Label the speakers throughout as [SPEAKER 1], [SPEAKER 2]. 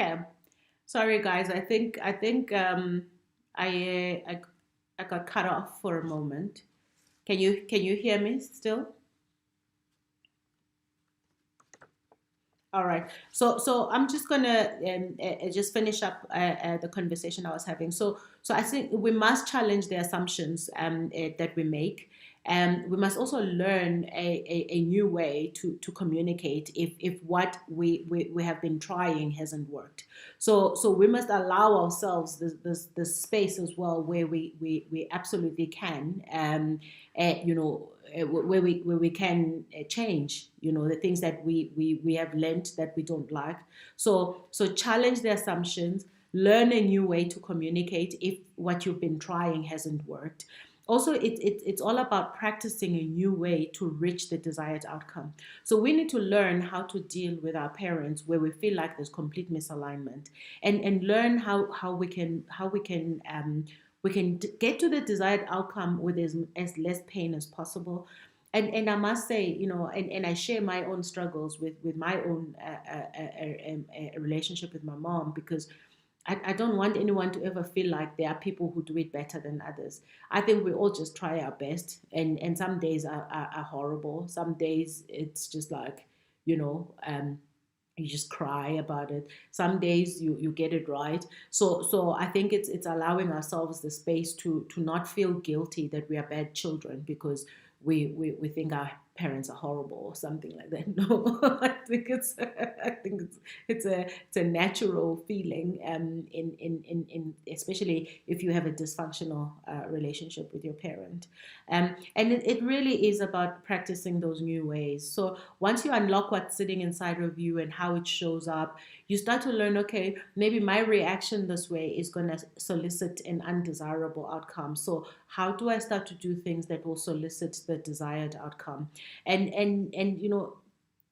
[SPEAKER 1] Okay. Sorry, guys. I got cut off for a moment. Can you hear me still? All right. So I'm just gonna just finish up the conversation I was having. So I think we must challenge the assumptions that we make. We must also learn a new way to communicate if what we have been trying hasn't worked. So we must allow ourselves this space as well where we absolutely can where we can change, the things that we have learned that we don't like. So challenge the assumptions, learn a new way to communicate if what you've been trying hasn't worked. Also, it's all about practicing a new way to reach the desired outcome. So we need to learn how to deal with our parents where we feel like there's complete misalignment, and learn how we can get to the desired outcome with as less pain as possible. And I must say, and I share my own struggles with my own relationship with my mom, because I don't want anyone to ever feel like there are people who do it better than others. I think we all just try our best, and some days are horrible. Some days it's just like, you know, um, you just cry about it. Some days you get it right. So I think it's allowing ourselves the space to not feel guilty that we are bad children because we think our parents are horrible or something like that. No, I think it's a natural feeling, in especially if you have a dysfunctional relationship with your parent. And it really is about practicing those new ways. So once you unlock what's sitting inside of you and how it shows up, you start to learn, okay, maybe my reaction this way is going to solicit an undesirable outcome. So how do I start to do things that will solicit the desired outcome? And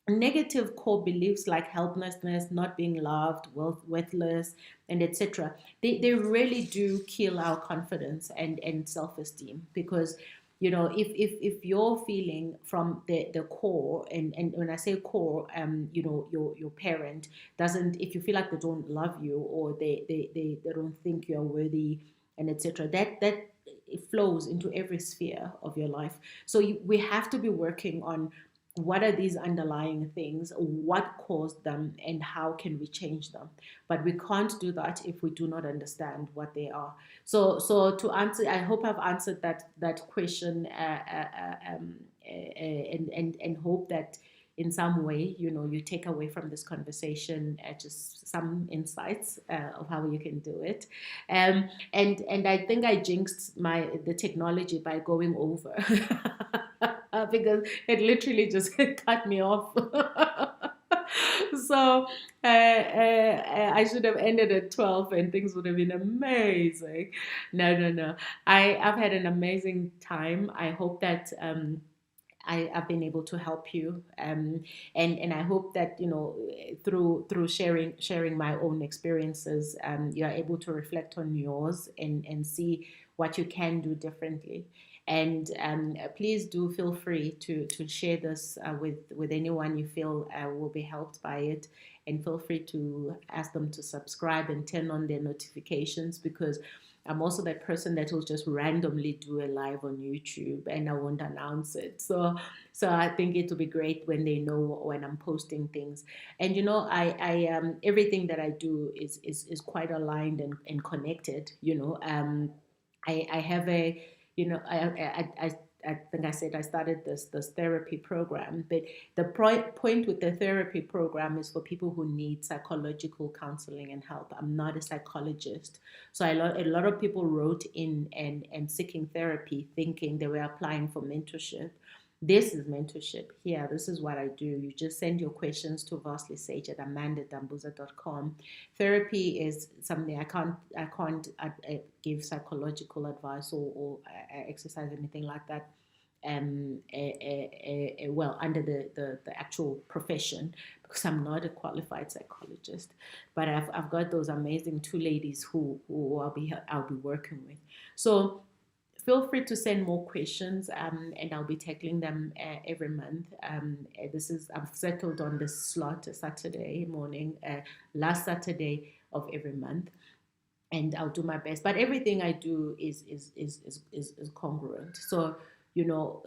[SPEAKER 1] negative core beliefs like helplessness, not being loved, worthless, and etc., they really do kill our confidence and self-esteem. Because if you're feeling from the core, and when I say core, your parent doesn't, if you feel like they don't love you, or they don't think you're worthy, and etc., that it flows into every sphere of your life. So we have to be working on what are these underlying things, what caused them, and how can we change them. But we can't do that if we do not understand what they are. So to answer, I hope I've answered that question, and hope that in some way, you take away from this conversation just some insights of how you can do it. And I think I jinxed the technology by going over. Because it literally just cut me off. So I should have ended at 12 and things would have been amazing. No, no, no. I've had an amazing time. I hope that I've been able to help you, and I hope that through sharing my own experiences, you are able to reflect on yours and see what you can do differently. And please do feel free to share this with anyone you feel will be helped by it, and feel free to ask them to subscribe and turn on their notifications, because I'm also that person that will just randomly do a live on YouTube and I won't announce it. So I think it will be great when they know when I'm posting things. And I everything that I do is quite aligned and connected. I have a I think I said I started this therapy program, but the point with the therapy program is for people who need psychological counseling and help. I'm not a psychologist, so a lot of people wrote in and seeking therapy, thinking they were applying for mentorship. This is mentorship here. This is what I do. You just send your questions to vastlysage@amandadambuza.com. Therapy is something I can't give psychological advice or exercise, anything like that. Well, under the actual profession, because I'm not a qualified psychologist, but I've got those amazing two ladies who I'll be working with. So feel free to send more questions, and I'll be tackling them every month. I've settled on this slot, Saturday morning, last Saturday of every month, and I'll do my best. But everything I do is congruent. So, you know,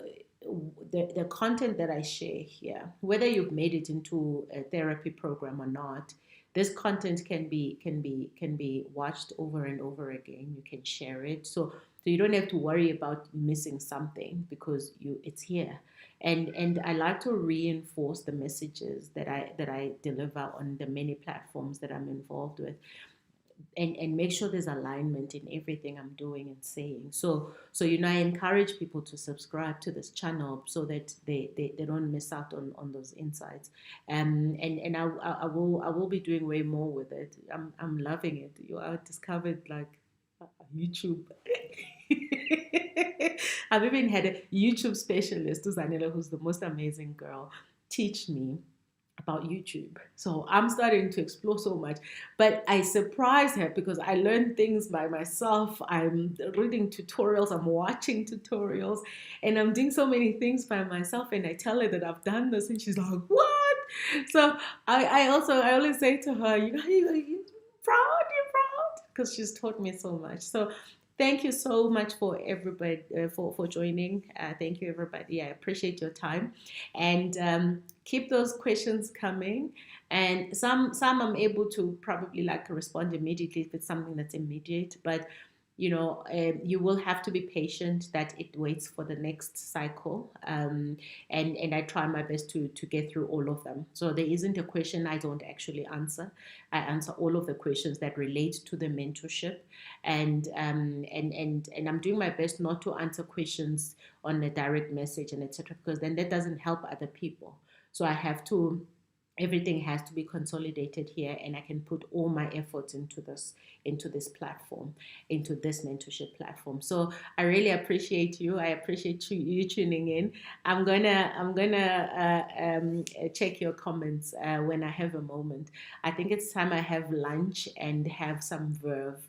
[SPEAKER 1] the content that I share here, whether you've made it into a therapy program or not, this content can be watched over and over again. You can share it. So you don't have to worry about missing something because it's here. And I like to reinforce the messages that I deliver on the many platforms that I'm involved with, and make sure there's alignment in everything I'm doing and saying. So I encourage people to subscribe to this channel so that they don't miss out on those insights. And I will be doing way more with it. I'm loving it. I discovered like YouTube. I've even had a YouTube specialist, Uzanela, who's the most amazing girl, teach me about YouTube. So I'm starting to explore so much. But I surprise her because I learn things by myself. I'm reading tutorials, I'm watching tutorials, and I'm doing so many things by myself. And I tell her that I've done this, and she's like, "What?" So I always say to her, you proud, you're proud, because she's taught me so much. So thank you so much for everybody for joining. Thank you, everybody. I appreciate your time, and keep those questions coming. And some I'm able to probably like respond immediately if it's something that's immediate, but you will have to be patient that it waits for the next cycle. And I try my best to get through all of them. So there isn't a question I don't actually answer. I answer all of the questions that relate to the mentorship, and I'm doing my best not to answer questions on a direct message and etc., because then that doesn't help other people. So everything has to be consolidated here, and I can put all my efforts into this platform, into this mentorship platform. So I really appreciate you. I appreciate you tuning in. I'm gonna check your comments when I have a moment. I think it's time I have lunch and have some verve.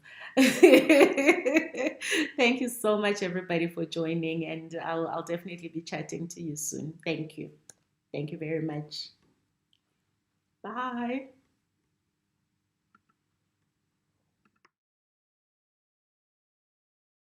[SPEAKER 1] Thank you so much, everybody, for joining, and I'll definitely be chatting to you soon. Thank you very much. Bye.